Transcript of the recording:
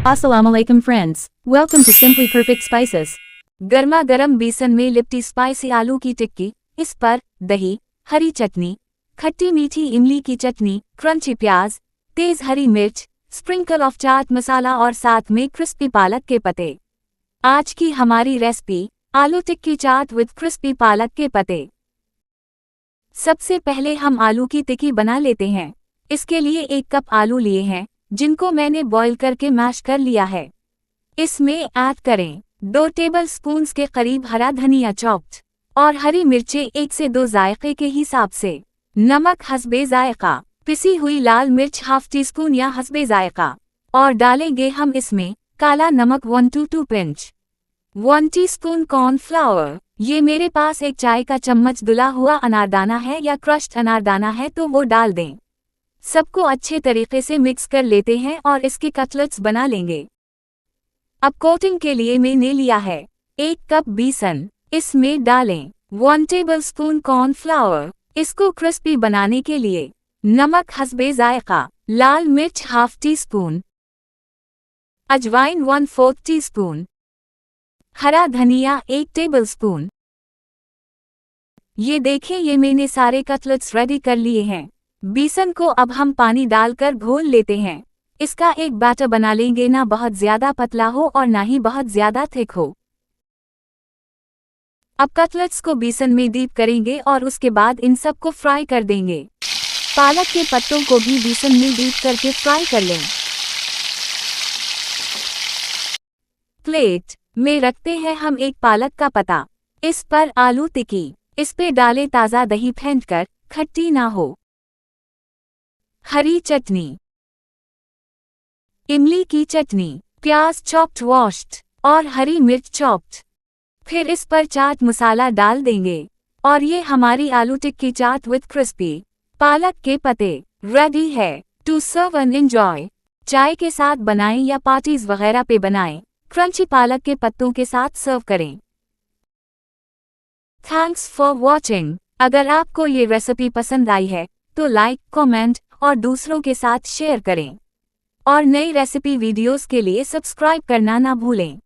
Assalamu alaikum friends. Welcome to Simply Perfect Spices. गर्मा गर्म बेसन में लिपटी स्पाइसी आलू की टिक्की, इस पर दही, हरी चटनी, खट्टी मीठी इमली की चटनी, क्रंची प्याज, तेज हरी मिर्च, स्प्रिंकल ऑफ चाट मसाला और साथ में क्रिस्पी पालक के पत्ते। आज की हमारी रेसिपी आलू टिक्की चाट विद क्रिस्पी पालक के पत्ते। सबसे पहले हम आलू की टिक्की बना लेते हैं। इसके लिए 1 कप आलू लिए हैं, जिनको मैंने बॉईल करके मैश कर लिया है। इसमें ऐड करें 2 टेबल स्पून्स के करीब हरा धनिया चॉप्ड और हरी मिर्चें 1 से 2 जायके के हिसाब से, नमक हस्बे जायका, पिसी हुई लाल मिर्च ½ टीस्पून या हस्बे जायका, और डालेंगे हम इसमें काला नमक 1 to 2 पिंच, 1 टीस्पून कॉर्नफ्लावर। ये मेरे पास 1 चाय का चम्मच धुला हुआ अनारदाना है या क्रश्ड अनारदाना है तो वो डाल दें। सबको अच्छे तरीके से मिक्स कर लेते हैं और इसके कटलेट्स बना लेंगे। अब कोटिंग के लिए मैंने लिया है 1 कप बेसन, इसमें डालें 1 टेबलस्पून कॉर्नफ्लावर। इसको क्रिस्पी बनाने के लिए नमक हस्बे जायका, लाल मिर्च ½ टीस्पून, अजवाइन 1/4 टीस्पून, हरा धनिया 1 टेबलस्पून। ये देखें, ये मैंने सारे कटलेट्स रेडी कर लिए हैं। बेसन को अब हम पानी डालकर घोल लेते हैं। इसका एक बैटर बना लेंगे, ना बहुत ज्यादा पतला हो और ना ही बहुत ज्यादा थिक हो। अब कटलेट्स को बेसन में डीप करेंगे और उसके बाद इन सब को फ्राई कर देंगे। पालक के पत्तों को भी बेसन में डीप करके फ्राई कर लें। प्लेट में रखते हैं हम 1 पालक का पत्ता, इस पर आलू टिक्की, इस पे डालें ताज़ा दही फेंटकर, खट्टी ना हो, हरी चटनी, इमली की चटनी, प्याज चॉप्ड वॉश्ड और हरी मिर्च चॉप्ड। फिर इस पर चाट मसाला डाल देंगे और ये हमारी आलू टिक्की चाट विद क्रिस्पी पालक के पत्ते रेडी है टू सर्व एंड एंजॉय। चाय के साथ बनाएं या पार्टीज वगैरह पे बनाएं। क्रंची पालक के पत्तों के साथ सर्व करें। Thanks for watching. अगर आपको ये रेसिपी पसंद आई है तो लाइक, कमेंट और दूसरों के साथ शेयर करें। और नई रेसिपी वीडियोस के लिए सब्सक्राइब करना ना भूलें।